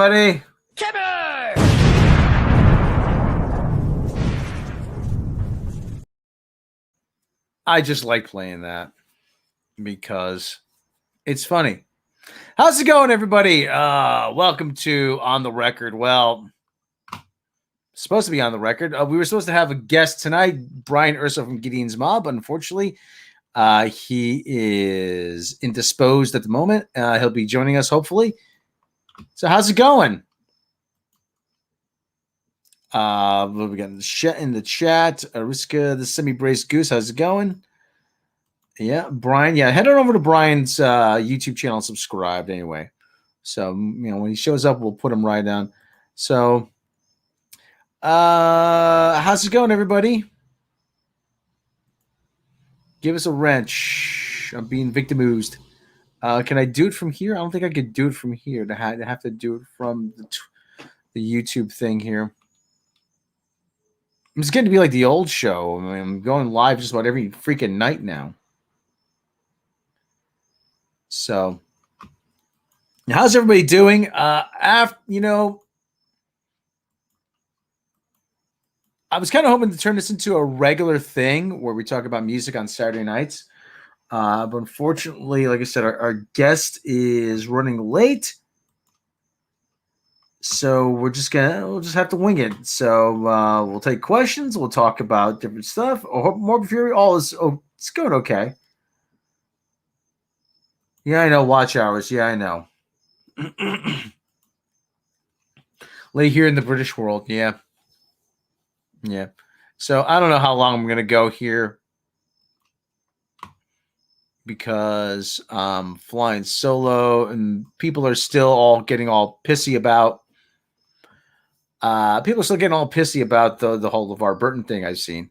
everybody. I just like playing that because it's funny. How's it going, everybody? Welcome to On the Record. Well, supposed to be on the record. We were supposed to have a guest tonight, Brian Urso from Gideons Mob. Unfortunately, he is indisposed at the moment. He'll be joining us, hopefully. So how's it going? We got in the chat. Ariska, the semi-braced goose. How's it going? Yeah, Brian. Yeah, head on over to Brian's YouTube channel and subscribe anyway. So, when he shows up, we'll put him right down. So, how's it going, everybody? Give us a wrench. I'm being victimized. Can I do it from here? I don't think I could do it from here. I have to do it from the YouTube thing here. It's getting to be like the old show. I mean, I'm going live just about every freaking night now. So, how's everybody doing? I was kind of hoping to turn this into a regular thing where we talk about music on Saturday nights. But unfortunately, like I said, our guest is running late. So we'll just have to wing it. So we'll take questions. We'll talk about different stuff. Morbid Fury, it's going okay. Yeah, I know. Watch hours. Yeah, I know. Late here in the British world. Yeah. Yeah. So I don't know how long I'm going to go here because I'm flying solo and people are still all getting all pissy about the whole LeVar Burton thing I've seen.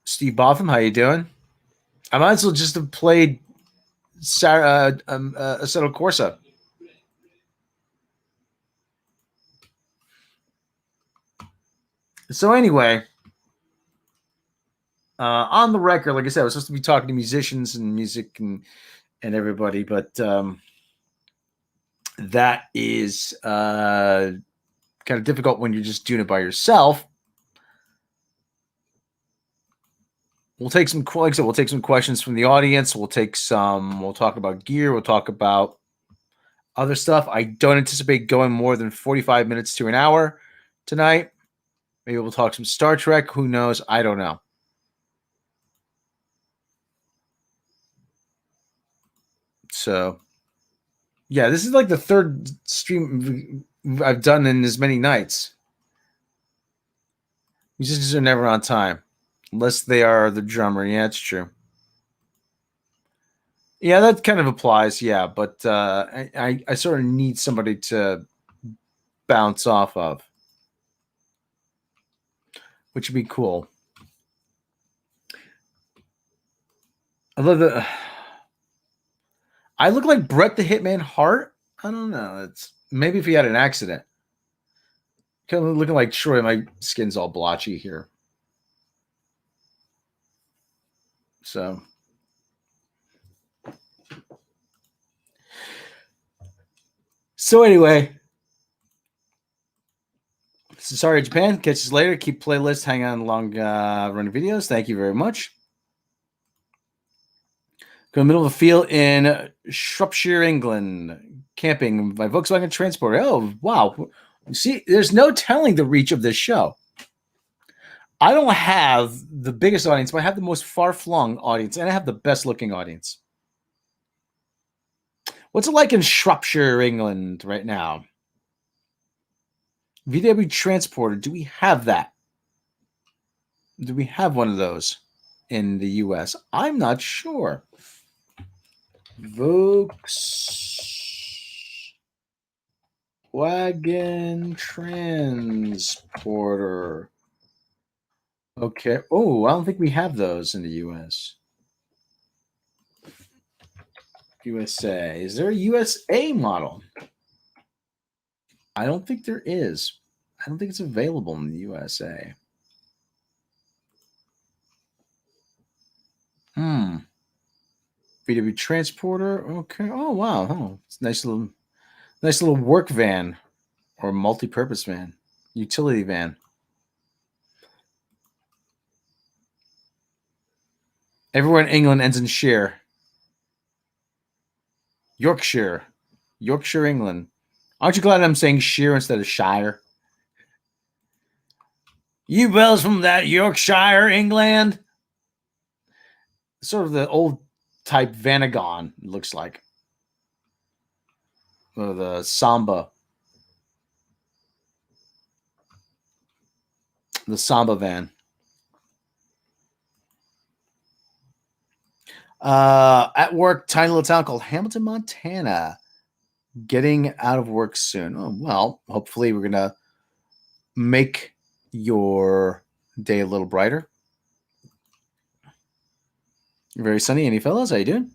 Steve Botham, how you doing? I might as well just have played Assetto Corsa. So anyway, on the record, like I said, I was supposed to be talking to musicians and music and everybody, but that is kind of difficult when you're just doing it by yourself. We'll take some questions from the audience. We'll talk about gear. We'll talk about other stuff. I don't anticipate going more than 45 minutes to an hour tonight. Maybe we'll talk some Star Trek. Who knows? I don't know. So, yeah, this is like the third stream I've done in as many nights. Musicians are never on time. Unless they are the drummer. Yeah, it's true. Yeah, that kind of applies. Yeah, but I sort of need somebody to bounce off of, which would be cool. I love the. I look like Bret the Hitman Hart. I don't know. It's maybe if he had an accident. Kind of looking like Troy. My skin's all blotchy here. So anyway, sorry, Japan. Catch us later. Keep playlists. Hang on long running videos. Thank you very much. Go in the middle of the field in Shropshire, England. Camping by Volkswagen Transporter. Oh, wow. See, there's no telling the reach of this show. I don't have the biggest audience, but I have the most far-flung audience, and I have the best-looking audience. What's it like in Shropshire, England right now? VW Transporter, do we have that? Do we have one of those in the U.S.? I'm not sure. Volkswagen Transporter. Okay. Oh, I don't think we have those in the U.S. USA. Is there a USA model? I don't think there is. I don't think it's available in the USA. VW Transporter. Okay. Oh wow. Oh, it's a nice little work van or multi-purpose van, utility van. Everywhere in England ends in shire. Yorkshire, England. Aren't you glad I'm saying shire instead of shire? You bells from that Yorkshire, England. Sort of the old type Vanagon, it looks like. Or the Samba. The Samba van. At work, tiny little town called Hamilton, Montana. Getting out of work soon. Oh, well, hopefully we're going to make your day a little brighter. Very sunny. Any fellas? How you doing?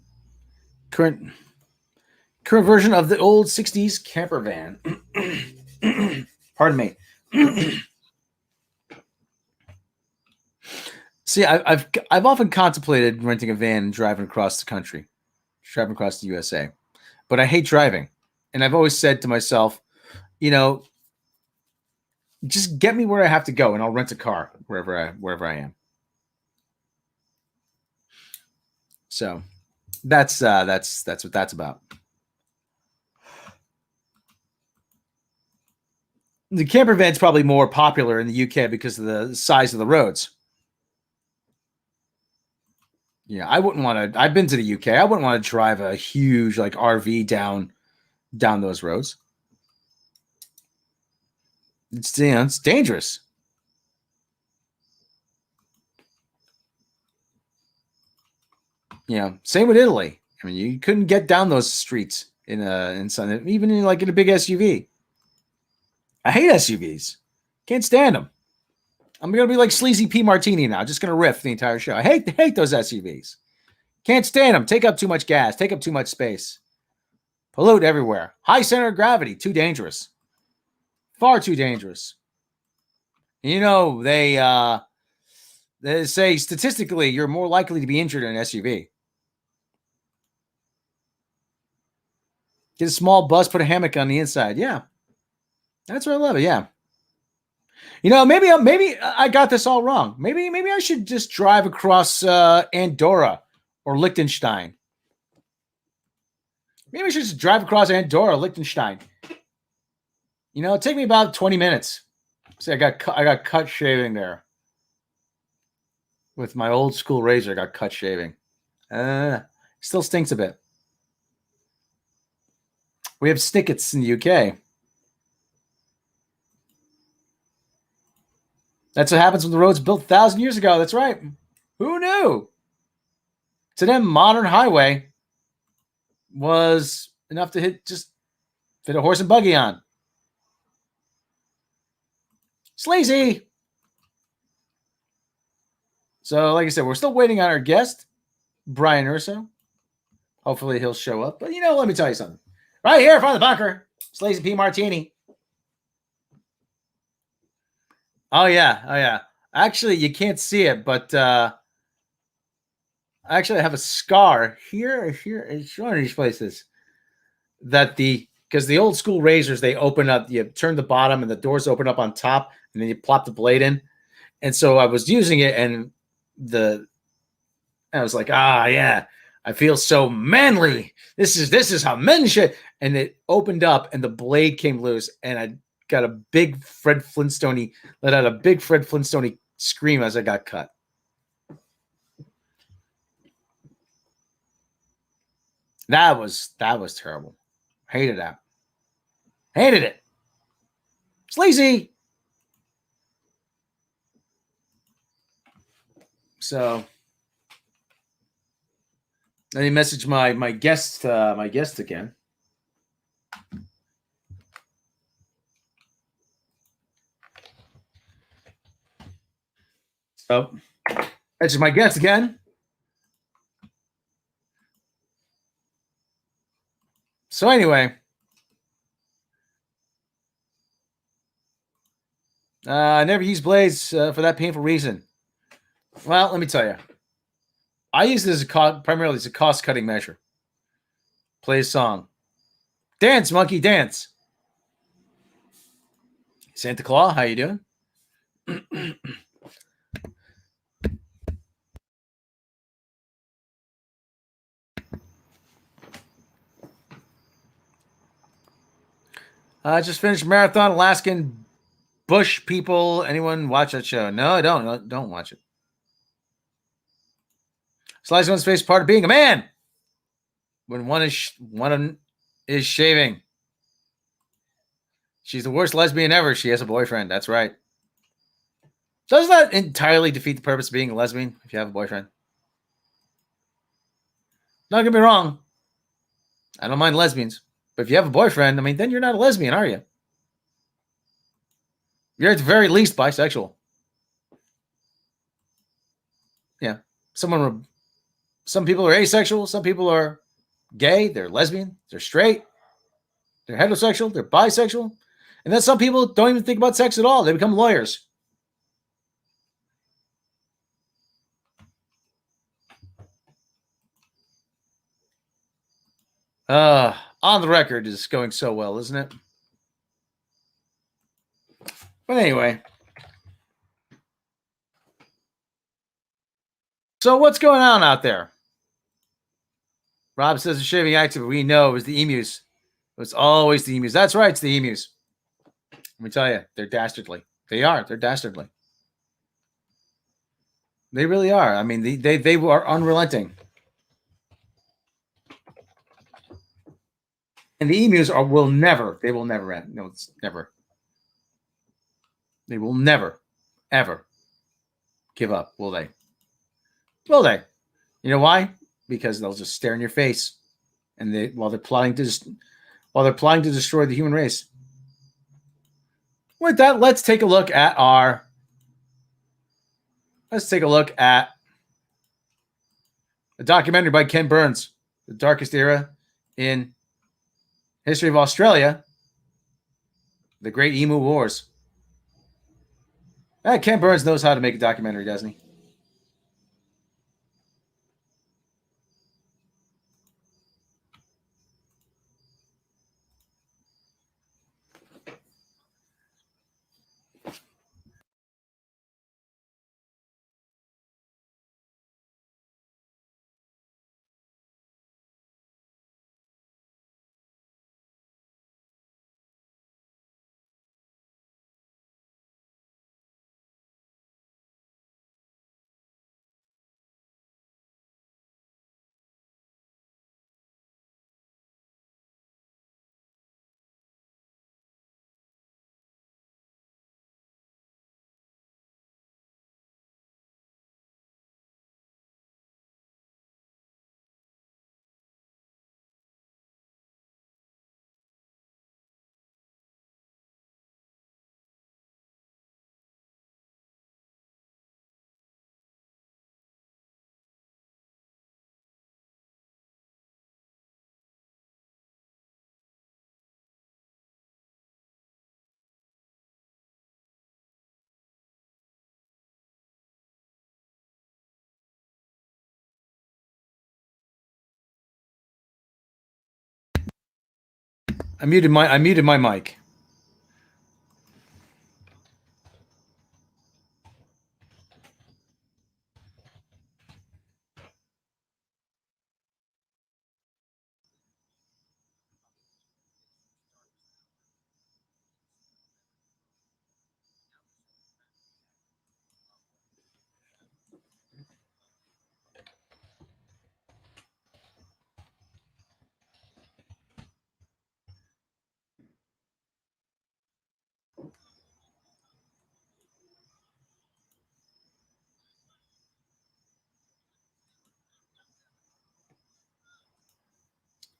Current version of the old 60s camper van. Pardon me. See, I've often contemplated renting a van and driving across the country, driving across the USA, but I hate driving. And I've always said to myself, just get me where I have to go and I'll rent a car wherever I am. So that's what that's about. The camper van's probably more popular in the UK because of the size of the roads. Yeah, I wouldn't want to. I've been to the UK. I wouldn't want to drive a huge like RV down those roads. It's dangerous. Yeah, same with Italy. I mean, you couldn't get down those streets in some, even in a big SUV. I hate SUVs. Can't stand them. I'm gonna be like Sleazy P Martini now. Just gonna riff the entire show. I hate those SUVs. Can't stand them. Take up too much gas. Take up too much space. Pollute everywhere. High center of gravity. Too dangerous. Far too dangerous. They say statistically you're more likely to be injured in an SUV. Get a small bus, put a hammock on the inside. Yeah, that's why I love it. Yeah. Maybe I got this all wrong. Maybe I should just drive across Andorra or Liechtenstein. Maybe I should just drive across Andorra, Liechtenstein. It take me about 20 minutes. See, I got cut shaving there. With my old school razor, I got cut shaving. Still stinks a bit. We have snickets in the UK. That's what happens when the road's built 1,000 years ago. That's right. Who knew? To them, modern highway was enough to fit a horse and buggy on. Sleazy. So, like I said, we're still waiting on our guest, Brian Urso. Hopefully he'll show up. But, let me tell you something. Right here from the bunker, Sleazy P Martini. Oh, yeah. Actually, you can't see it, but actually I have a scar here. It's one of these places because the old school razors, they open up, you turn the bottom and the doors open up on top and then you plop the blade in. And so I was using it and I was like, yeah, I feel so manly. This is how men should. And it opened up and the blade came loose and I got a big Fred Flintstone, let out a big Fred Flintstone scream as I got cut. That was terrible. Hated that. Hated it. Sleazy. So let me message my guest again. So that's my guest again. So anyway, I never use blades for that painful reason. Well, let me tell you. I use this primarily as a cost-cutting measure. Play a song. Dance, monkey, dance. Santa Claus, how you doing? Just finished Marathon, Alaskan Bush people. Anyone watch that show? No, I don't. No, don't watch it. Slice one's face part of being a man. When one is shaving. She's the worst lesbian ever. She has a boyfriend. That's right. So does that entirely defeat the purpose of being a lesbian if you have a boyfriend? Don't get me wrong. I don't mind lesbians. But if you have a boyfriend, I mean, then you're not a lesbian, are you? You're at the very least bisexual. Yeah. Some people are asexual. Some people are gay. They're lesbian. They're straight. They're heterosexual. They're bisexual. And then some people don't even think about sex at all. They become lawyers. On the record is going so well, isn't it? But anyway. So what's going on out there? Rob says the shaving active we know is the emus. It's always the emus. That's right, it's the emus. Let me tell you, they're dastardly. They are. They're dastardly. They really are. I mean, they are unrelenting. And the emus will never end. No, it's never. They will never, ever give up, will they? Will they? You know why? Because they'll just stare in your face, and while they're plotting to destroy the human race. With that, let's take a look at a documentary by Ken Burns, The Darkest Era in History of Australia, The Great Emu Wars. Ken Burns knows how to make a documentary, doesn't he? I muted my mic.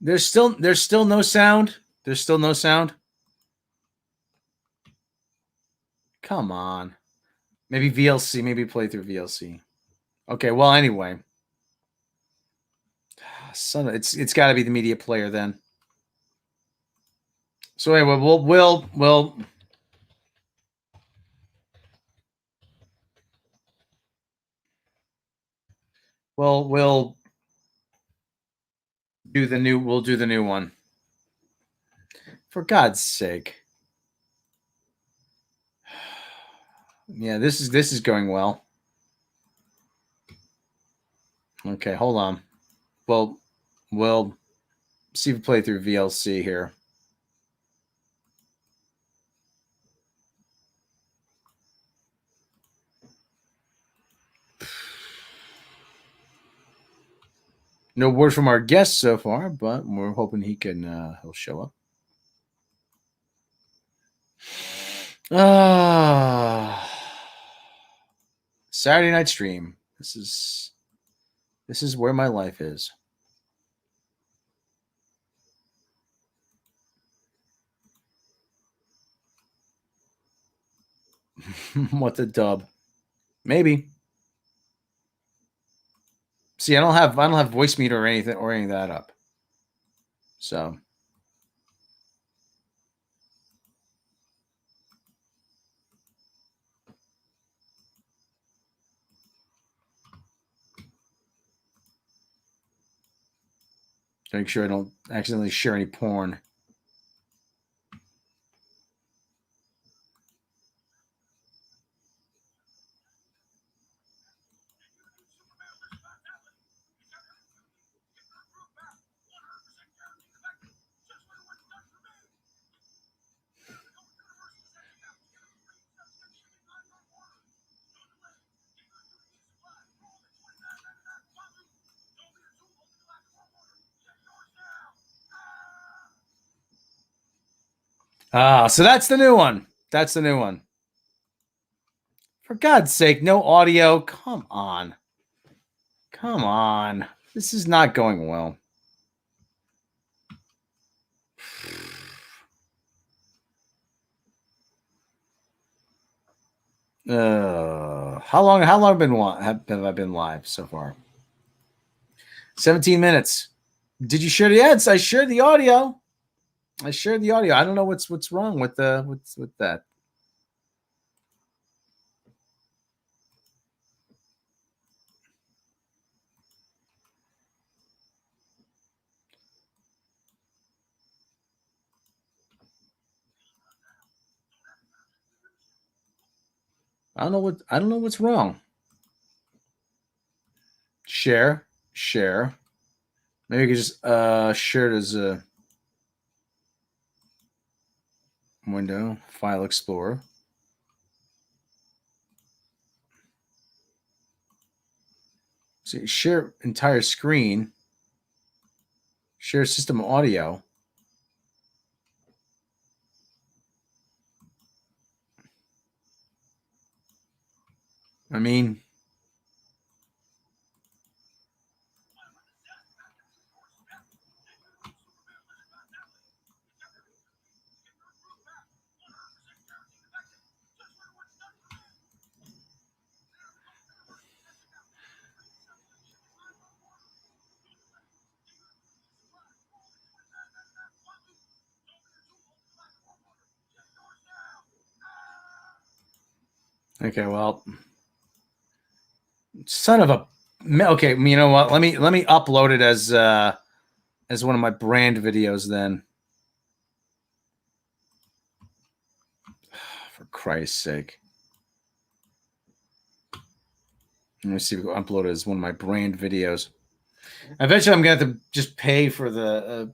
There's still no sound. There's still no sound. Come on. Maybe VLC. Maybe play through VLC. Okay. Well, anyway, it's got to be the media player then. So anyway, We'll do the new. We'll do the new one. For God's sake. Yeah, this is going well. Okay, hold on. Well, we'll see if we play through VLC here. No word from our guest so far, but we're hoping he'll show up. Saturday night stream. This is where my life is. What the dub? Maybe. See, I don't have voice meter or anything or any of that up. So make sure I don't accidentally share any porn. So that's the new one. That's the new one. For God's sake, no audio. Come on. Come on. This is not going well. How long have I been live so far? 17 minutes. Did you share the ads? I shared the audio. I don't know what's wrong with that. I don't know what's wrong. Share. Maybe you could just share it as a window, file explorer. See, share entire screen. Share system audio. I mean, okay, well, son of a. Okay, you know what? Let me upload it as one of my brand videos then. For Christ's sake. Let me see if we can upload it as one of my brand videos. Eventually, I'm gonna have to just pay for the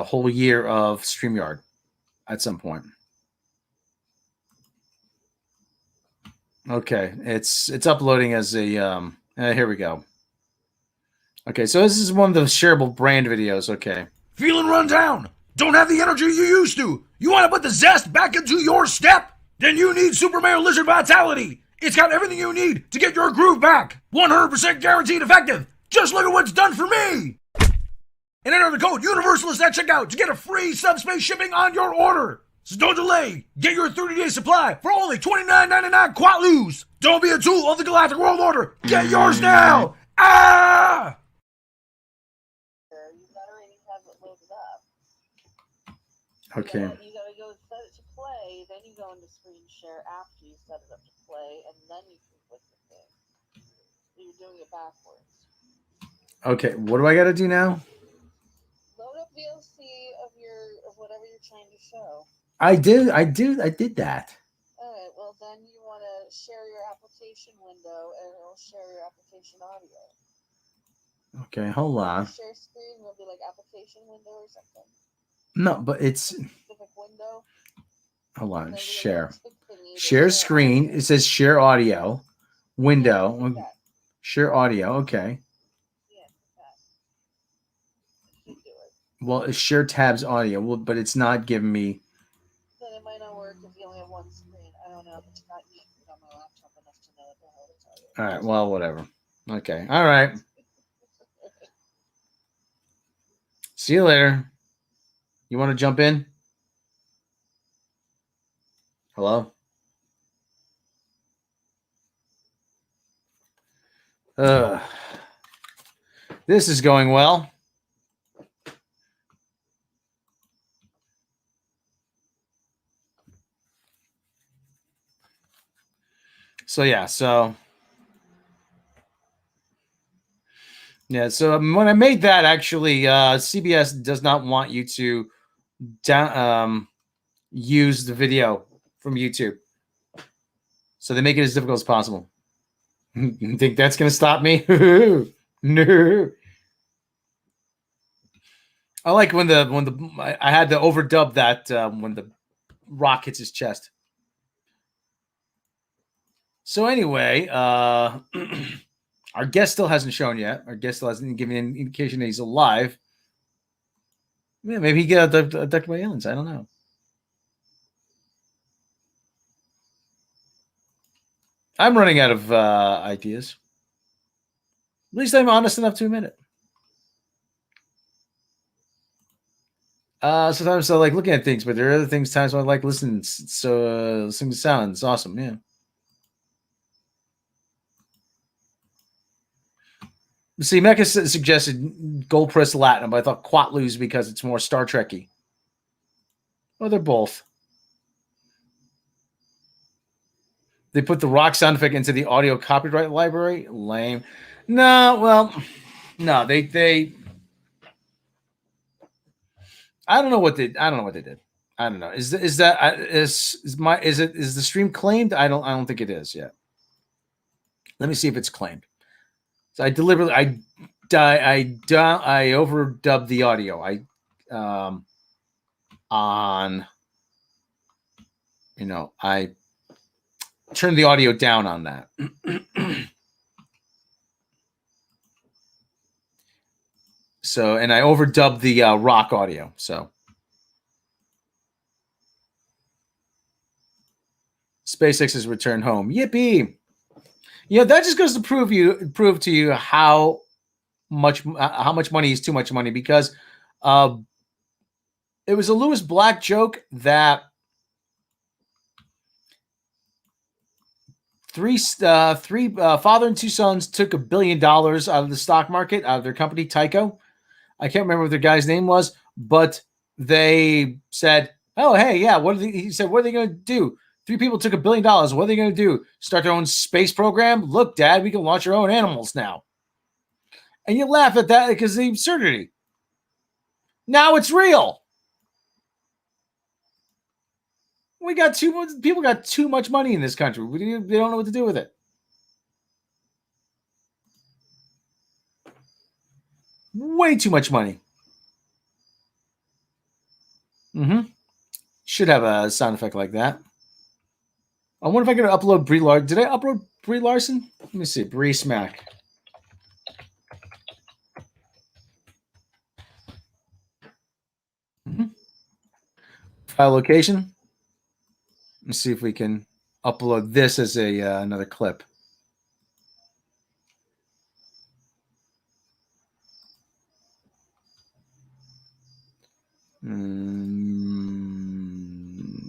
whole year of StreamYard at some point. Okay, it's uploading as a here we go. Okay, so this is one of the shareable brand videos. Okay. Feeling run down? Don't have the energy you used to? You want to put the zest back into your step? Then you need Super Mario Lizard Vitality. It's got everything you need to get your groove back. 100% guaranteed effective. Just look at what's done for me. And enter the code Universalist at checkout to get a free subspace shipping on your order. So don't delay. Get your 30-day supply for only $29.99 Quatloos. Don't be a tool of the Galactic World Order. Get yours now. Ah! Okay. You gotta go set it to play, then you go into the screen share after you set it up to play, and then you can click the thing. You're doing it backwards. Okay, what do I got to do now? Load up VLC of whatever you're trying to show. I did that. Alright, well then you want to share your application window and it'll share your application audio. Okay, hold on. Share screen will be like application window or something. No, but it's a specific window. Hold on, share screen. It says share audio window. Yeah, share audio. Okay. Yeah, that should do it. Well, it's share tabs audio. Well, but it's not giving me. Then it might not work if you only have one screen. I don't know. It's not yet on my laptop enough to know what the hell to tell you. All right. Well, whatever. Okay. All right. See you later. You want to jump in? Hello? This is going well. So when I made that, actually, CBS does not want you to use the video from YouTube. So they make it as difficult as possible. You think that's going to stop me? No. I like when I had to overdub that when the rock hits his chest. So anyway, our guest still hasn't shown yet. Our guest still hasn't given an indication that he's alive. Yeah, maybe he got abducted by aliens. I don't know. I'm running out of ideas. At least I'm honest enough to admit it. Sometimes I like looking at things, but there are other times when I like listening. So listening to sound, it's awesome. Yeah. See, Mecca suggested Gold Press Latinum, but I thought Quatloos because it's more Star Trek-y. Well, they're both. They put the rock sound effect into the audio copyright library. Lame. No, they. I don't know what they did. I don't know. Is the stream claimed? I don't think it is yet. Let me see if it's claimed. So I deliberately I overdubbed the audio. I turned the audio down on that. So, and I overdubbed the rock audio. So, SpaceX has returned home. Yippee! That just goes to prove to you how much money is too much money, because it was a Lewis Black joke that three father and two sons took $1 billion out of the stock market, out of their company Tyco. I can't remember what their guy's name was, but they said, "Oh, hey, yeah." He said, "What are they going to do? 3 people took $1 billion. What are they going to do? Start their own space program? Look, Dad, we can launch our own animals now." And you laugh at that because of the absurdity. Now it's real. People got too much money in this country. They don't know what to do with it. Way too much money. Should have a sound effect like that. I wonder if I could upload Brie Larson. Did I upload Brie Larson? Let me see. Brie Smack. File location. Let's see if we can upload this as another clip.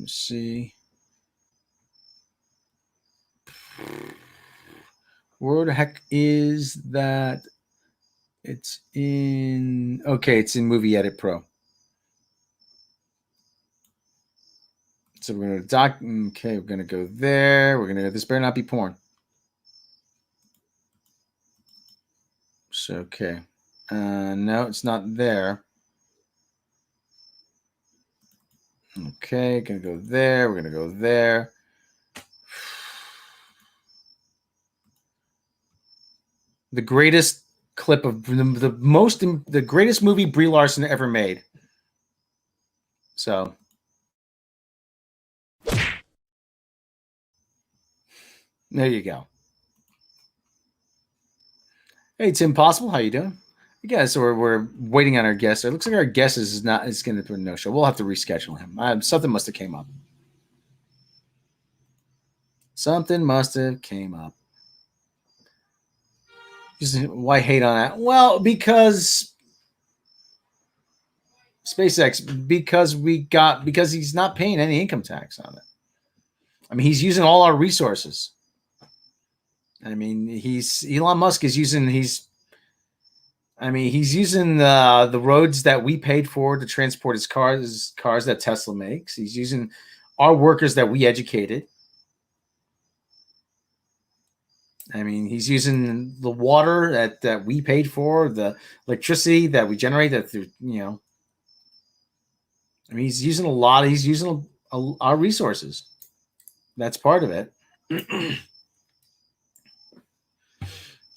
See. Where the heck is that? It's in Movie Edit Pro. So we're going to doc. Okay, we're going to go there. We're going to go. This better not be porn. So, okay. No, it's not there. Okay, going to go there. We're going to go there. The greatest clip of the greatest movie Brie Larson ever made. So there you go. Hey, Tim Possible, how you doing? Yeah, so we're waiting on our guest. It looks like our guest is going to do a no show. We'll have to reschedule him. Something must have came up. Something must have came up. Why hate on that? Well, because SpaceX, because he's not paying any income tax on it. I mean, he's using all our resources. I mean, Elon Musk is using he's using the roads that we paid for to transport his cars that Tesla makes. He's using our workers that we educated. I mean, he's using the water that we paid for, the electricity that we generate. That through, I mean, he's using a lot. He's using our resources. That's part of it.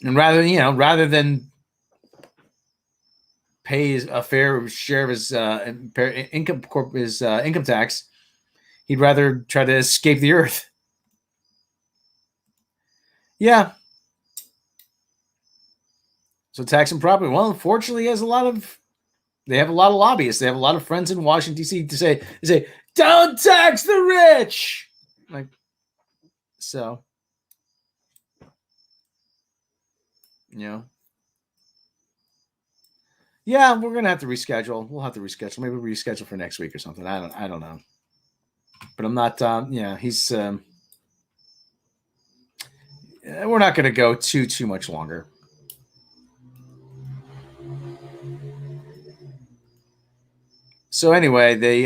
And rather than pay a fair share of his income tax, he'd rather try to escape the earth. Yeah. So tax and property. Well, unfortunately, they have a lot of lobbyists. They have a lot of friends in Washington, D.C. to say, don't tax the rich. Like, so, Yeah, we're gonna have to reschedule. We'll have to reschedule. Maybe reschedule for next week or something. I don't know. But I'm not. He's. We're not going to go too much longer. So anyway, the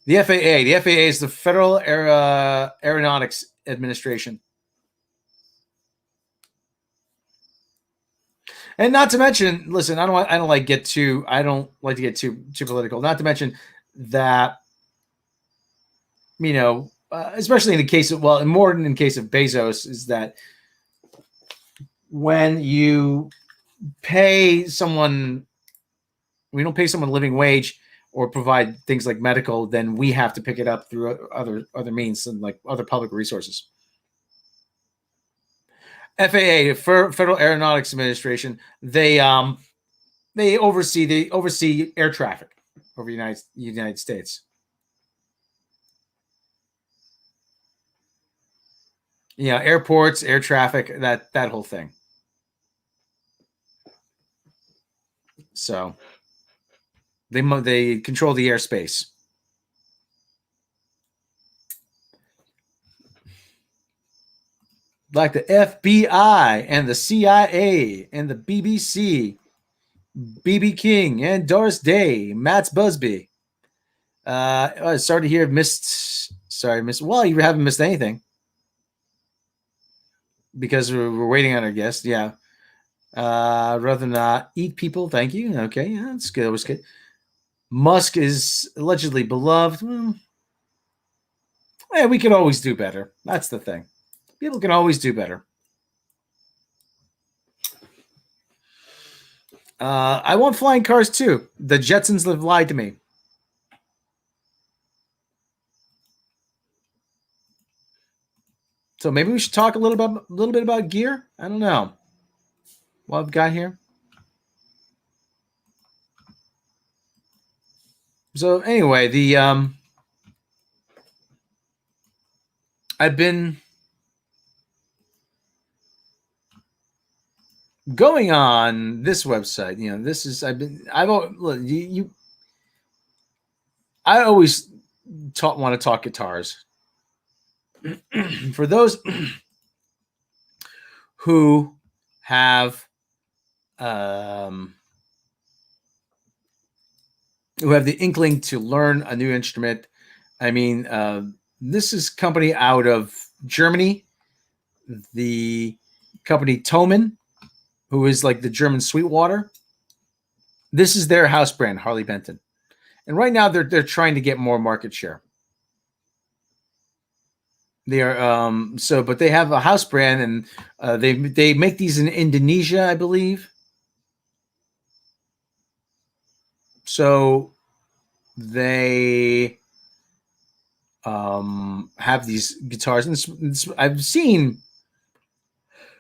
FAA. The FAA is the Federal Aeronautics Administration. And not to mention, listen, I don't like to get too political. Not to mention that, especially in the case of, more than in case of Bezos, is that when you pay someone, we don't pay someone a living wage or provide things like medical, then we have to pick it up through other means and like other public resources. FAA, Federal Aeronautics Administration, they oversee air traffic over the United States. Airports, air traffic, that whole thing. So they control the airspace. Like the FBI and the CIA and the BBC, BB King and Doris Day, Matt Busby. Sorry to hear missed. Well, you haven't missed anything because we're waiting on our guest. Yeah. Rather not eat people. Thank you. Okay. Yeah, that's good. That was good. Musk is allegedly beloved. We can always do better. That's the thing. People can always do better. I want flying cars too. The Jetsons have lied to me. So maybe we should talk a little bit about gear. I don't know what I've got here. So anyway, I've been going on this website. I always want to talk guitars. For those who have the inkling to learn a new instrument, I mean, this is company out of Germany. The company Thomann, who is like the German Sweetwater. This is their house brand, Harley Benton. And right now they're trying to get more market share. They are but they have a house brand, and they make these in Indonesia, I believe. So they have these guitars, and I've seen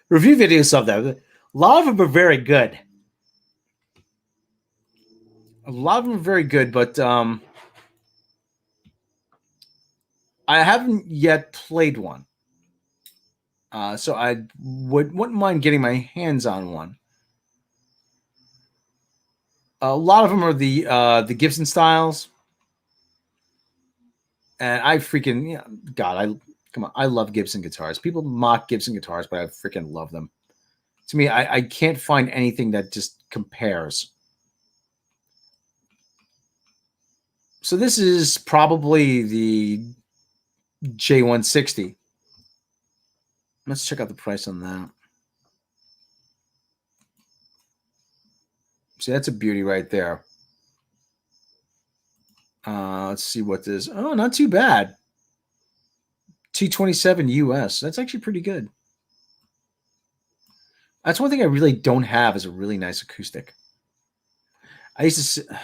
review videos of them. A lot of them are very good. A lot of them are very good, but I haven't yet played one. So I wouldn't mind getting my hands on one. A lot of them are the Gibson styles, and I freaking come on, I love Gibson guitars. People mock Gibson guitars, but I freaking love them. To me, I can't find anything that just compares. So this is probably the J160. Let's check out the price on that. See, that's a beauty right there. Let's see what this. Oh, not too bad. $227 US. That's actually pretty good. That's one thing I really don't have is a really nice acoustic. I used to.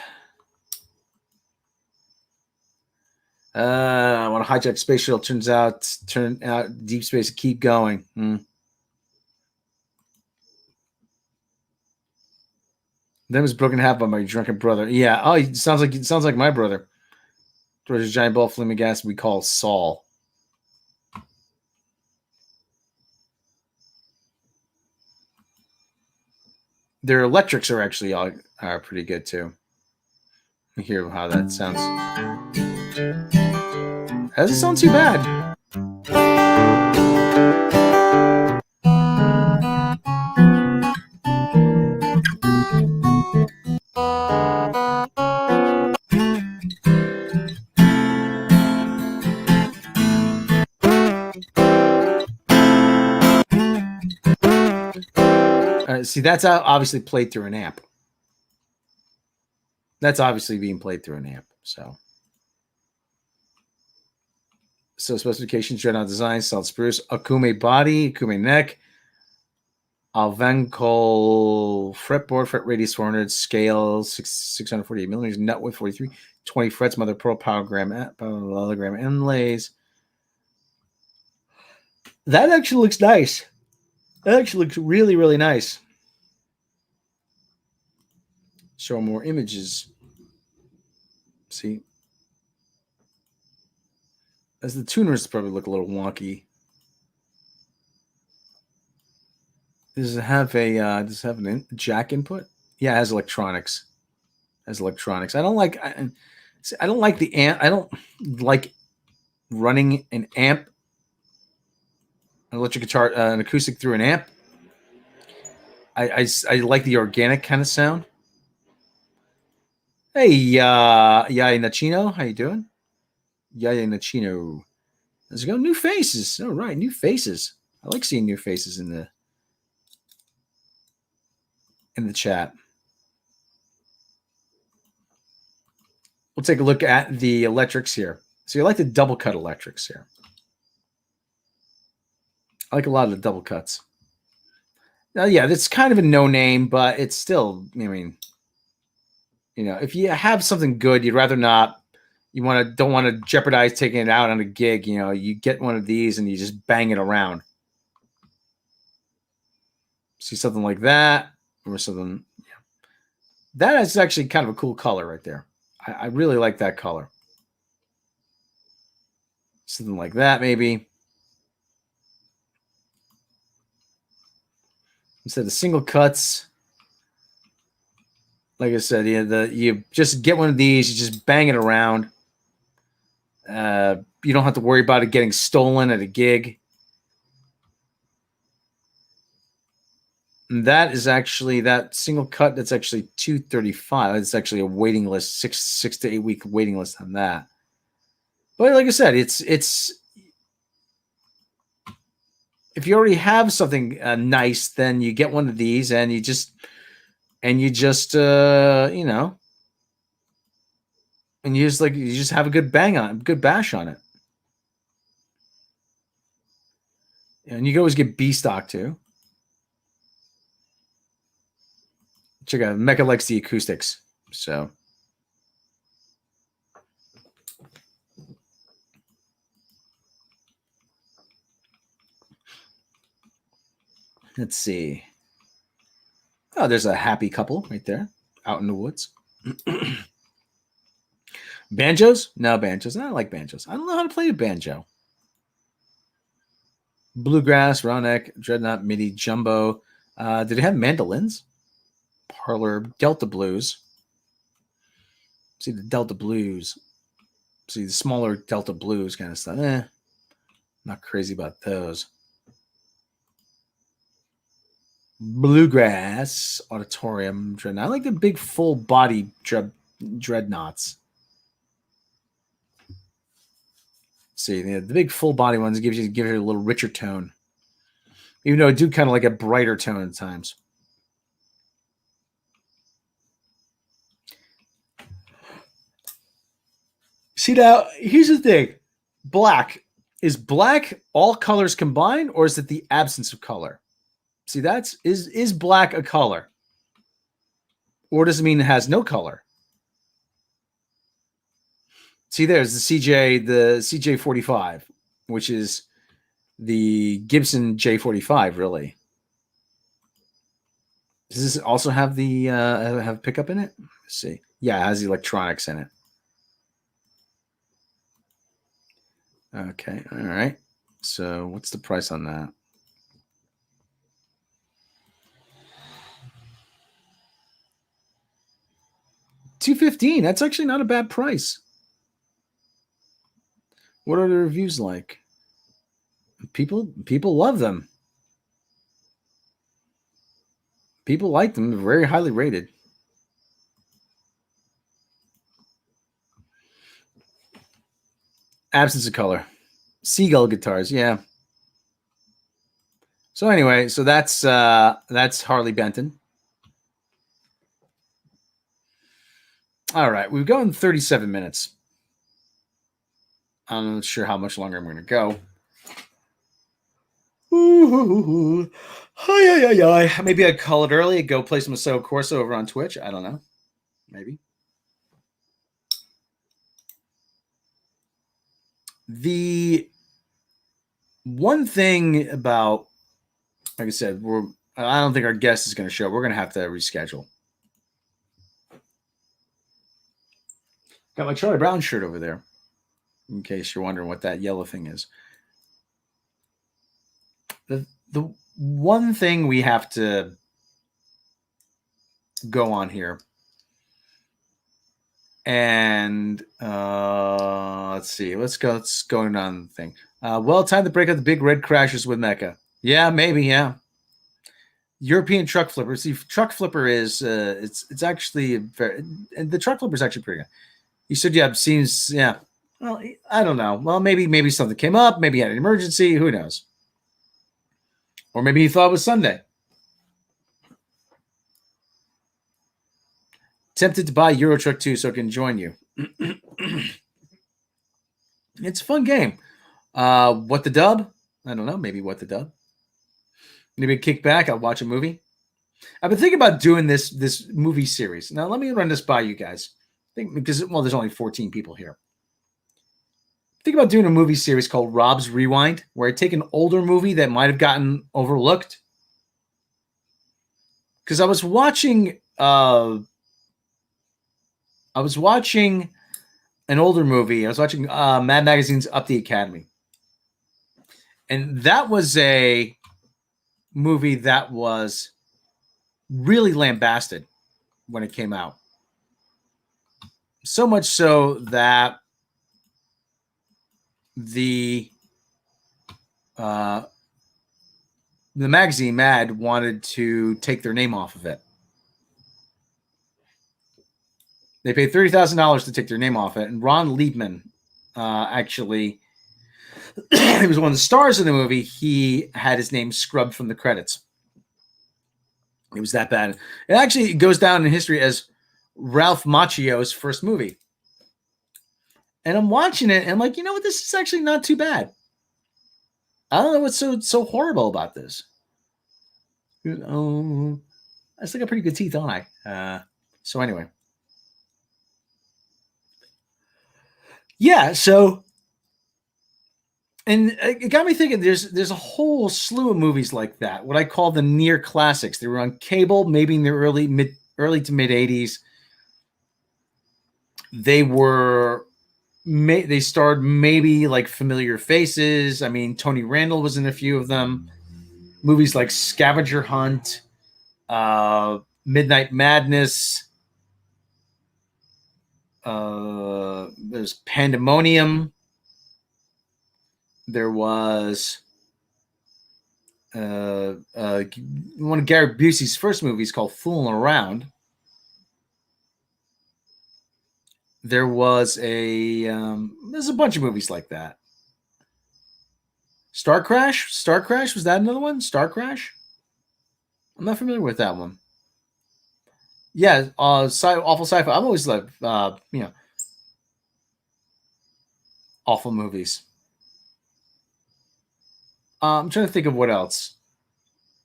I want to hijack space shuttle. Turn out deep space. Keep going. Then was broken in half by my drunken brother. Yeah. Oh, it sounds like my brother. There's a giant ball of flaming gas we call Saul. Their electrics are actually are pretty good too. You hear how that sounds. Doesn't sound too bad. See, that's obviously played through an amp. That's obviously being played through an amp. So specifications: dreadnought design, solid spruce, Akume body, Akume neck, Alvencol fretboard, fret radius 400, scale 648 millimeters, nut width 43, 20 frets, mother pearl, parallelogram inlays. That actually looks nice. That actually looks really, really nice. Show more images. See, as the tuners probably look a little wonky. Does it have a jack input? Yeah, it has electronics. I don't like the amp. I don't like running an amp, an electric guitar, an acoustic through an amp. I like the organic kind of sound. Hey, Yaya Nachino, how you doing? Yaya Nachino. Let's go. New faces. All right, new faces. I like seeing new faces in the chat. We'll take a look at the electrics here. So you like the double cut electrics here. I like a lot of the double cuts. Now, yeah, that's kind of a no name, but it's still, I mean, if you have something good, you'd rather not. You don't want to jeopardize taking it out on a gig. You get one of these and you just bang it around. See something like that or something. Yeah. That is actually kind of a cool color right there. I really like that color. Something like that, maybe. Instead of single cuts, like I said, you just get one of these, you just bang it around. You don't have to worry about it getting stolen at a gig. And that is actually that single cut. That's actually $235. It's actually a waiting list, six to 8 week waiting list on that. But like I said, it's if you already have something nice, then you get one of these and you just you know, and you just have a good bash on it. And you can always get B stock too. Check out Mecha likes the acoustics. So let's see. Oh, there's a happy couple right there out in the woods. Banjos? No banjos. I don't like banjos. I don't know how to play a banjo. Bluegrass, Ronek, Dreadnought, MIDI, Jumbo. Did it have mandolins? Parlor, Delta Blues. See the Delta Blues. See the smaller Delta Blues kind of stuff. Not crazy about those. Bluegrass, Auditorium, Dreadnought. I like the big full body Dreadnoughts. See, the big full body ones give you a little richer tone. Even though I do kind of like a brighter tone at times. See, now, here's the thing. Black. Is black all colors combined, or is it the absence of color? See, is black a color? Or does it mean it has no color? See, there's the CJ45, which is the Gibson J45, really. Does this also have the have pickup in it? Let's see. Yeah, it has the electronics in it. Okay, all right. So what's the price on that? $215. That's actually not a bad price. What are the reviews like? People love them. People like them. They're very highly rated. Absence of color. Seagull guitars, yeah. So anyway, so that's Harley Benton. All right, we've gone 37 minutes. I'm not sure how much longer I'm going to go. Ooh, maybe I'd call it early. Go play some Assetto Corsa over on Twitch. I don't know. Maybe. The one thing about, like I said, I don't think our guest is going to show. We're going to have to reschedule. Got my Charlie Brown shirt over there, in case you're wondering what that yellow thing is. The one thing we have to go on here, and let's see, let's go on the thing. Well, time to break up the big red crashes with Mecca. Yeah, maybe, yeah. European truck flipper. See, truck flipper is it's actually and the truck flipper is actually pretty good. You said, yeah, seems, yeah. Well, I don't know. Well, maybe something came up. Maybe he had an emergency. Who knows? Or maybe he thought it was Sunday. Tempted to buy Euro Truck 2 so I can join you. It's a fun game. What the dub? I don't know. Maybe what the dub. Maybe kick back. I'll watch a movie. I've been thinking about doing this movie series. Now, let me run this by you guys. Because there's only 14 people here. Think about doing a movie series called Rob's Rewind, where I take an older movie that might have gotten overlooked. Because I was watching an older movie. I was watching Mad Magazine's Up the Academy. And that was a movie that was really lambasted when it came out. So much so that the magazine Mad wanted to take their name off of it. They paid $30,000 to take their name off it, and Ron Liebman actually, he was one of the stars of the movie. He had his name scrubbed from the credits. It was that bad. It actually goes down in history as Ralph Macchio's first movie. And I'm watching it, and I'm like, you know what? This is actually not too bad. I don't know what's so horrible about this. Oh, I still got pretty good teeth, don't I? So anyway. Yeah, so, and it got me thinking. There's a whole slew of movies like that. What I call the near classics. They were on cable, maybe in the early to mid '80s. They were. They starred maybe like familiar faces. I mean, Tony Randall was in a few of them. Movies like Scavenger Hunt, Midnight Madness. There's Pandemonium. There was one of Gary Busey's first movies called Fooling Around. There was there's a bunch of movies like that. Star Crash? Was that another one? Star Crash? I'm not familiar with that one. Yeah, awful sci-fi. I've always loved, awful movies. I'm trying to think of what else.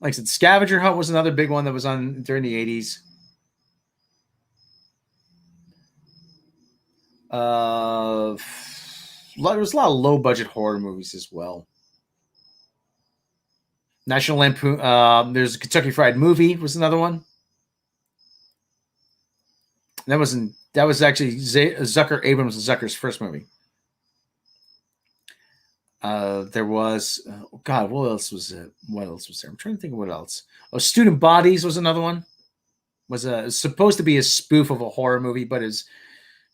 Like I said, Scavenger Hunt was another big one that was on during the 80s. There was a lot of low-budget horror movies as well. National Lampoon. There's a Kentucky Fried Movie was another one. That was actually Zucker Abrams and Zucker's first movie. There was God. What else was it? What else was there? I'm trying to think of what else. Oh, Student Bodies was another one. Was supposed to be a spoof of a horror movie, but it's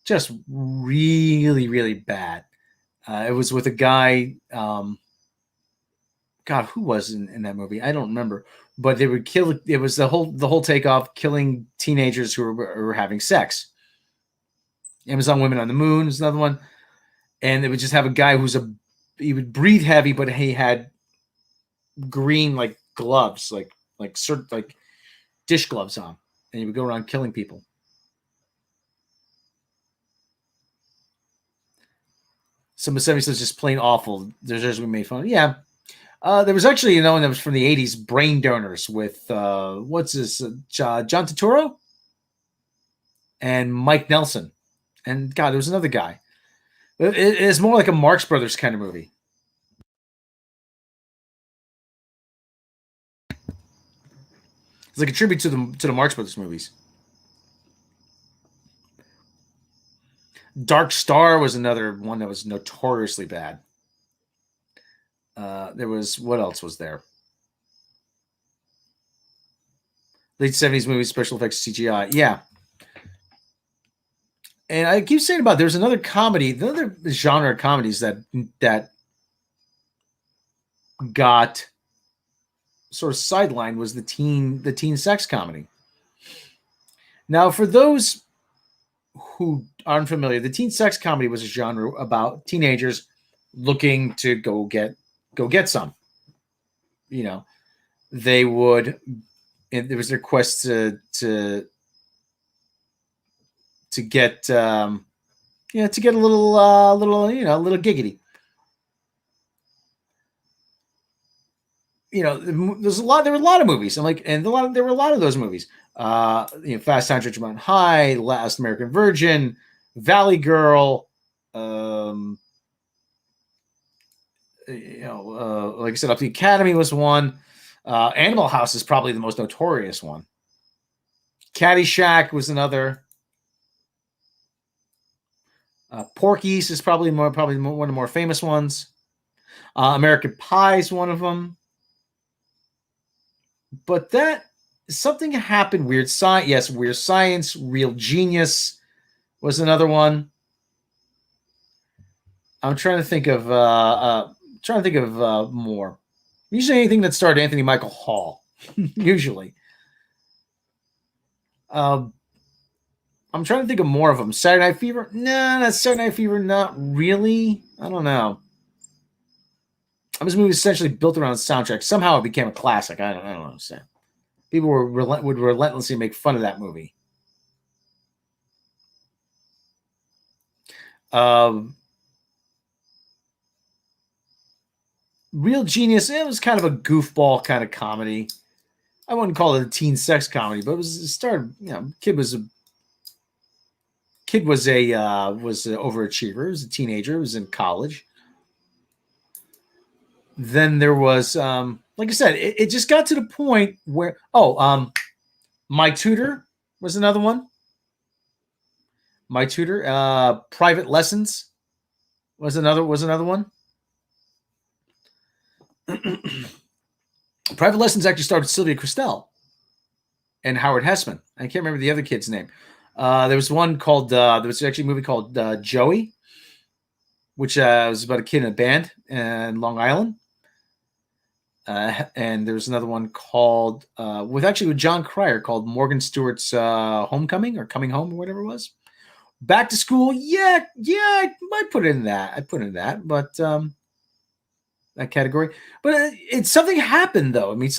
just really, really bad. It was with a guy. God, who was in that movie? I don't remember. But they would kill. It was the whole takeoff, killing teenagers who were having sex. Amazon Women on the Moon is another one, and they would just have a guy he would breathe heavy, but he had green like gloves, like dish gloves on, and he would go around killing people. Some of the 70s was just plain awful. There's we made fun of. Yeah. There was actually one that was from the 80s, Brain Donors, with what's this? John Turturro and Mike Nelson. And God, there was another guy. It's more like a Marx Brothers kind of movie. It's like a tribute to the Marx Brothers movies. Dark Star was another one that was notoriously bad. There was, what else was there? Late 70s movies, special effects, CGI. Yeah. And I keep saying about there's another comedy, the other genre of comedies that got sort of sidelined was the teen sex comedy. Now, for those who aren't familiar, the teen sex comedy was a genre about teenagers looking to go get some. You know, they would. There was their quest to get to get a little a little giggity. There were a lot of movies. There were a lot of those movies. Fast Times at Ridgemont High, Last American Virgin, Valley Girl. Like I said, Up the Academy was one. Animal House is probably the most notorious one. Caddyshack was another. Porky's is probably one of the more famous ones. American Pie is one of them. But something happened. Weird Science, Real Genius was another one. I'm trying to think of more. Usually anything that starred Anthony Michael Hall. Usually. I'm trying to think of more of them. Saturday Night Fever? Nah, that's Saturday Night Fever. Not really. I don't know. This movie was essentially built around the soundtrack. Somehow it became a classic. I don't understand. People would relentlessly make fun of that movie. Real Genius. It was kind of a goofball kind of comedy. I wouldn't call it a teen sex comedy, but it started. Kid was an overachiever. He was a teenager. He was in college. Then there was, like I said, it just got to the point where, My Tutor was another one. My Tutor, Private Lessons was another one. Private Lessons actually starred Sylvia Kristel and Howard Hessman. I can't remember the other kid's name. There was one called, there was actually a movie called Joey, which was about a kid in a band in Long Island. And there was another one called, with John Cryer, called Morgan Stewart's Homecoming or Coming Home or whatever it was. Back to School, yeah, I might put it in that. I put it in that, but that category. But something happened though. I mean,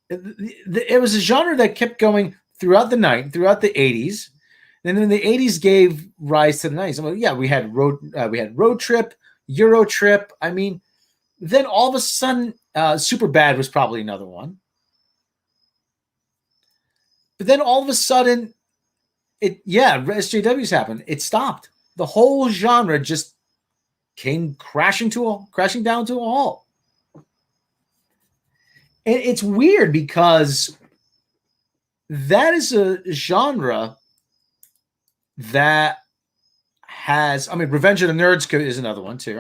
it was a genre that kept going throughout the night, throughout the 80s. And then the 80s gave rise to the 90s. I mean, yeah, we had Road Trip, Euro Trip. I mean, then all of a sudden, Superbad was probably another one. But then all of a sudden, SJWs happened. It stopped. The whole genre just came crashing down to a halt. And it's weird because that is a genre that has, Revenge of the Nerds is another one too.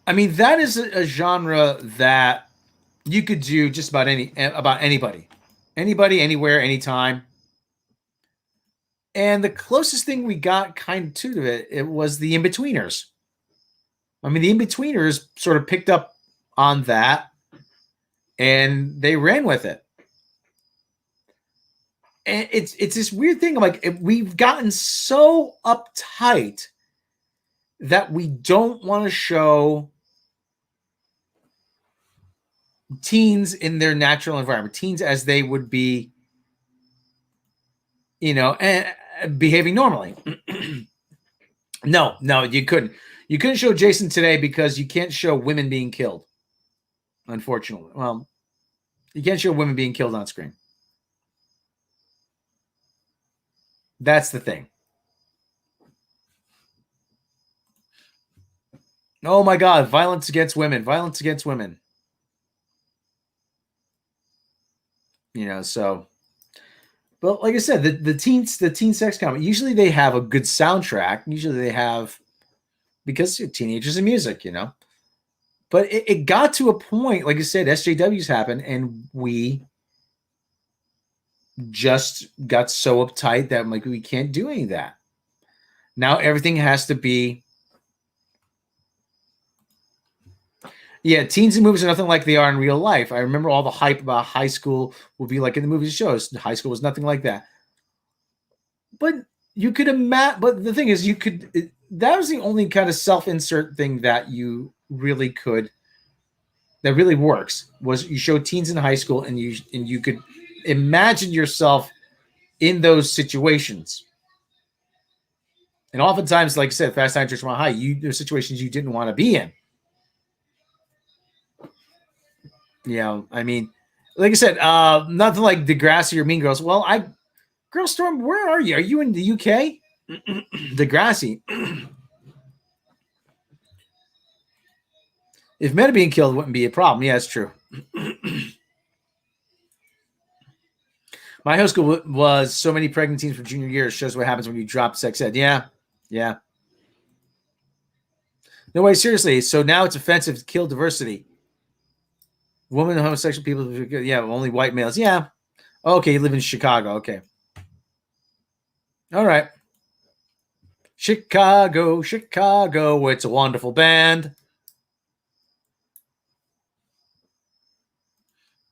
That is a genre that you could do just about anybody, anywhere, anytime. And the closest thing we got kind of to it was the In-Betweeners. The In-Betweeners sort of picked up on that and they ran with it. And it's this weird thing. We've gotten so uptight that we don't want to show teens in their natural environment, teens as they would be, behaving normally. No, you couldn't. You couldn't show Jason today because you can't show women being killed. Unfortunately. Well, you can't show women being killed on screen. That's the thing. Oh my God, violence against women. So, but like I said, the teen sex comedy, usually they have a good soundtrack. Usually they have, because teenagers and music, But it got to a point, like I said, SJWs happened, and we just got so uptight that we can't do any of that. Now everything has to be, teens and movies are nothing like they are in real life. I remember all the hype about high school will be like in the movies and shows. High school was nothing like that. But you could imagine, but the thing is, that was the only kind of self-insert thing that you really could, that really works, was you show teens in high school and you could imagine yourself in those situations. And oftentimes, like I said, Fast Times at Ridgemont High, there's situations you didn't want to be in. Like I said, nothing like Degrassi or Mean Girls. Well, Girl Storm, where are you? Are you in the UK? Degrassi. If men are being killed, it wouldn't be a problem. Yeah, that's true. My high school was so many pregnant teens for junior year. Shows what happens when you drop sex ed. Yeah. No way, seriously. So now it's offensive to kill diversity. Women and homosexual people. Yeah, only white males. Yeah. Okay, you live in Chicago. Okay. All right. Chicago, it's a wonderful band.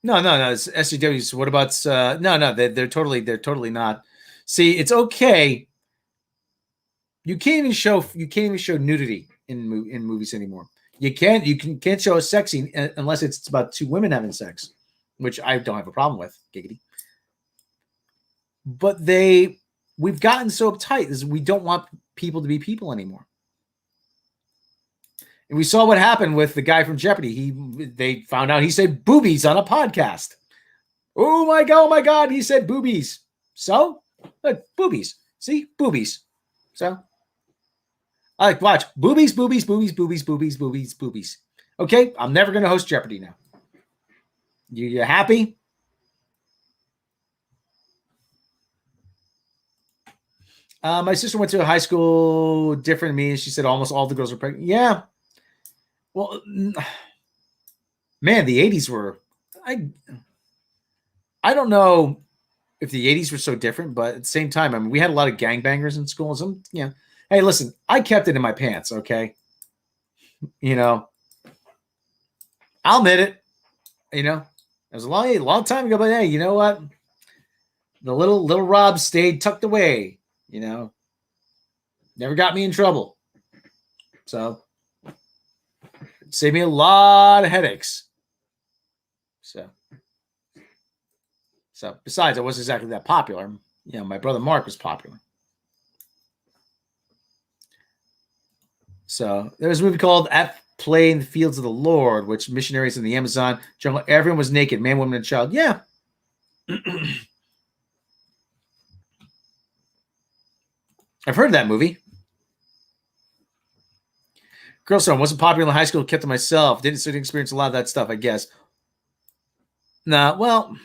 No. It's SJWs. What about no? They're totally not. See, it's okay. You can't even show nudity in movies anymore. You can't show a sex scene unless it's about two women having sex, which I don't have a problem with. Giggity. But we've gotten so uptight is we don't want people to be people anymore. And we saw what happened with the guy from Jeopardy. They found out he said boobies on a podcast. Oh my God, he said boobies. So, look, boobies. See, boobies. So, watch boobies. Okay, I'm never going to host Jeopardy now. You happy? My sister went to a high school different than me, and she said almost all the girls were pregnant. Yeah. Well, man, the 80s were. I don't know if the 80s were so different, but at the same time, I mean, we had a lot of gangbangers in school. Some, hey, listen, I kept it in my pants, okay? I'll admit it. It was a long time ago, but hey, you know what? The little Rob stayed tucked away. Never got me in trouble. So, it saved me a lot of headaches. So besides, I wasn't exactly that popular. My brother Mark was popular. So there was a movie called At Play in the Fields of the Lord, which missionaries in the Amazon jungle, everyone was naked, man, woman, and child. Yeah. I've heard of that movie. Girl Storm wasn't popular in high school, kept to myself. Didn't experience a lot of that stuff, I guess. Nah, well,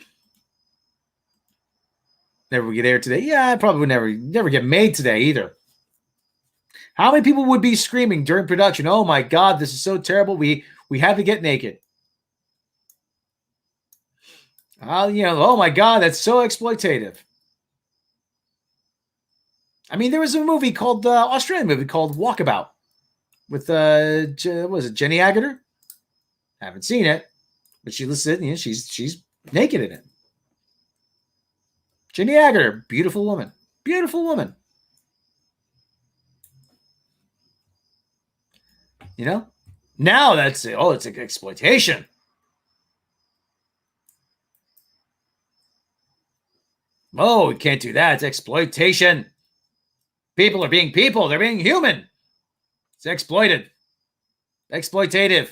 never would get aired today. Yeah, I probably would never get made today either. How many people would be screaming during production? Oh my God, this is so terrible. We had to get naked. Oh my God, that's so exploitative. I mean, there was a movie called Australian movie called Walkabout with what was it, Jenny Agutter? Haven't seen it, but she listed, she's naked in it. Jenny Agutter, beautiful woman. Now that's it. Oh, it's like exploitation. Oh, we can't do that. It's exploitation. People are being people. They're being human. It's exploited. Exploitative.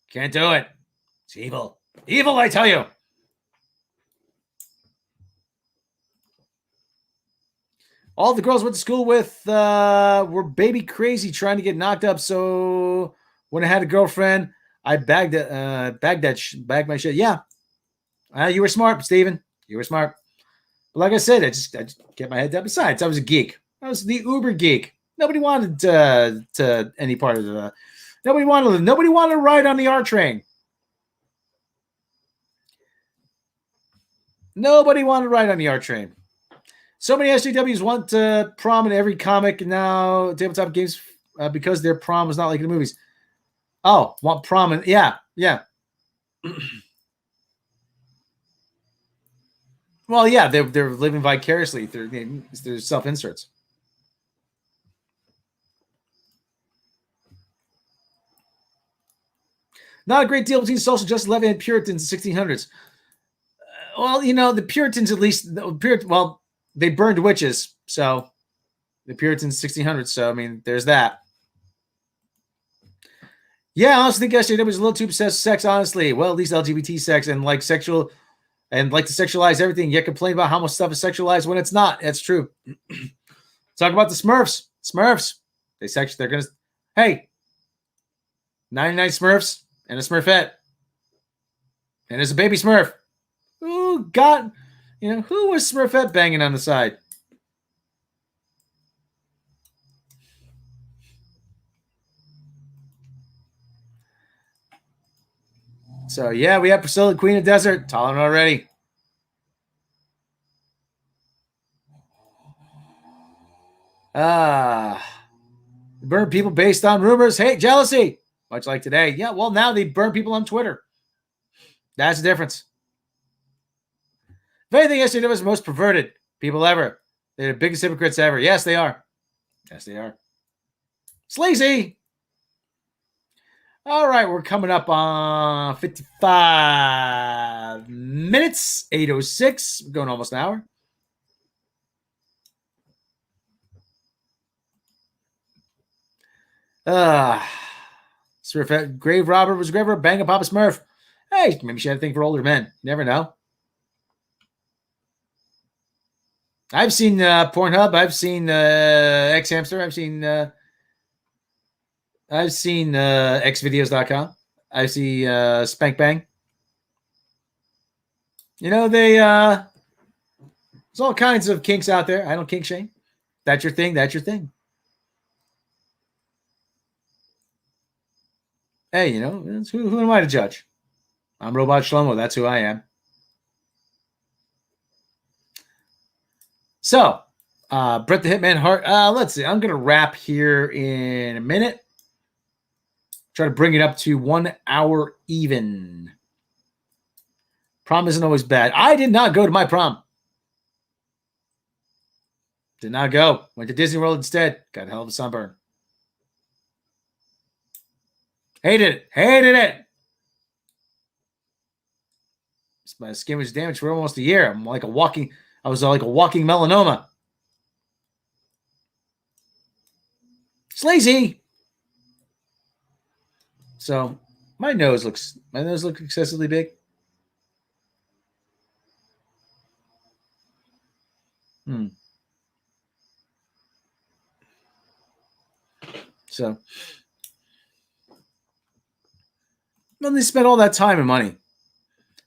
Can't do it. It's evil. Evil, I tell you. All the girls went to school with were baby crazy trying to get knocked up. So when I had a girlfriend, I bagged my shit. Yeah. You were smart, Steven. You were smart. But like I said, I just kept my head down. Besides, I was a geek. I was the uber geek. Nobody wanted to any part of the. Nobody wanted to ride on the R train. Nobody wanted to ride on the R train. So many SJWs want prom in every comic now, tabletop games, because their prom was not like in the movies. Oh, want prom and yeah. Well, yeah, they're living vicariously through self-inserts. Not a great deal between social justice levy and Puritans in the 1600s. Well, the Puritans at least, they burned witches, so the Puritans 1600s. So I mean, there's that. Yeah, I also think SJW was a little too obsessed with sex. Honestly, well, at least LGBT sex and like to sexualize everything. Yet complain about how much stuff is sexualized when it's not. That's true. Talk about the Smurfs. They're gonna. Hey, 99 Smurfs and a Smurfette, and there's a baby Smurf. Who got? Who was Smurfette banging on the side? So, yeah, we have Priscilla, Queen of Desert. Tolerant already. Burn people based on rumors. Hate, jealousy. Much like today. Yeah, well, now they burn people on Twitter. That's the difference. If anything, SJW is the most perverted people ever. They're the biggest hypocrites ever. Yes, they are. Yes, they are. Sleazy. All right, we're coming up on 55 minutes, 8:06. We're going almost an hour. Grave robber was grave robber. Bang a Papa Smurf. Hey, maybe she had a thing for older men. You never know. I've seen Pornhub. I've seen X Hamster. I've seen xvideos.com. I see Spank Bang. You know, there's all kinds of kinks out there. I don't kink shame. That's your thing. That's your thing. Hey, you know, who am I to judge? I'm Robot Shlomo. That's who I am. So, Brett the Hitman Hart. Let's see. I'm going to wrap here in a minute. Try to bring it up to 1 hour even. Prom isn't always bad. I did not go to my prom. Did not go. Went to Disney World instead. Got a hell of a sunburn. Hated it. Hated it. My skin was damaged for almost a year. I was like a walking melanoma. Sleazy. So my nose looks excessively big. So when they spent all that time and money.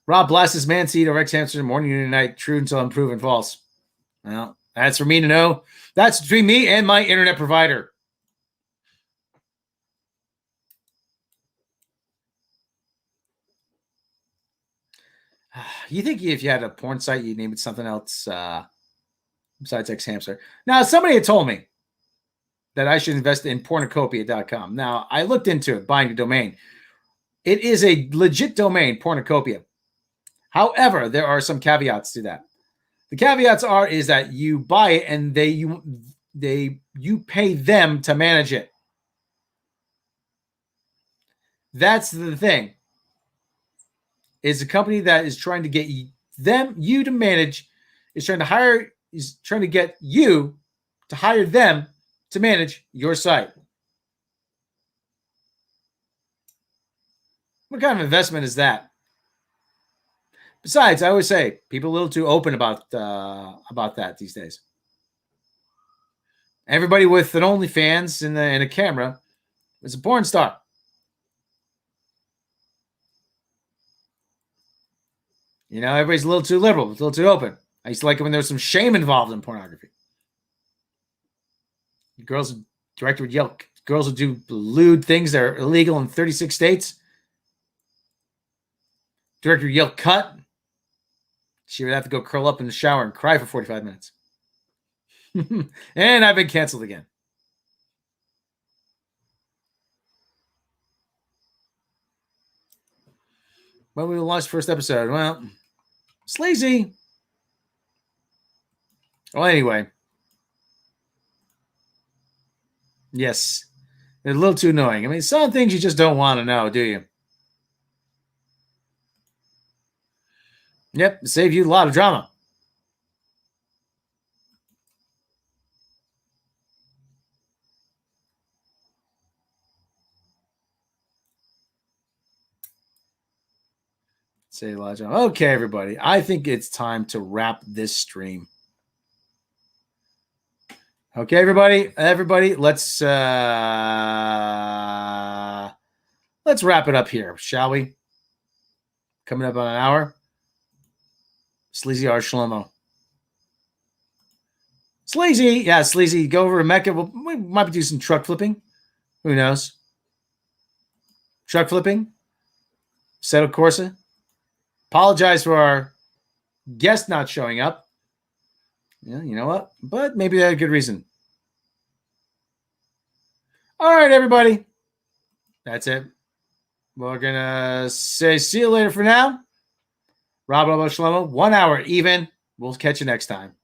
Rob blasts man seed or X Hamster morning and night. True until I'm proven false. Well, that's for me to know. That's between me and my internet provider. You think if you had a porn site, you'd name it something else besides X Hamster? Now, somebody had told me that I should invest in pornocopia.com. Now, I looked into it, buying a domain. It is a legit domain, Pornocopia. However, there are some caveats to that. The caveats is that you buy it and you pay them to manage it. That's the thing. Is a company that is trying to get you to manage, is trying to get you to hire them to manage your site. What kind of investment is that? Besides, I always say people are a little too open about that these days. Everybody with an OnlyFans and a camera is a porn star. You know, everybody's a little too liberal, a little too open. I used to like it when there was some shame involved in pornography. Director would yell, girls would do lewd things that are illegal in 36 states. Director would yell, cut. She would have to go curl up in the shower and cry for 45 minutes. And I've been canceled again. When we launched the first episode, well, sleazy. Well, anyway. Yes. They're a little too annoying. I mean, some things you just don't want to know, do you? Yep, save you a lot of drama. Save a lot of drama. Okay, everybody. I think it's time to wrap this stream. Okay, everybody. Let's wrap it up here, shall we? Coming up on an hour. Sleazy R. Shlomo. Sleazy. Yeah, Sleazy. Go over to Mecca. We might be doing some truck flipping. Who knows? Truck flipping. Settle Corsa. Apologize for our guest not showing up. Yeah, you know what? But maybe they had a good reason. All right, everybody. That's it. We're going to say see you later for now. Rob Shlomo, 1 hour even. We'll catch you next time.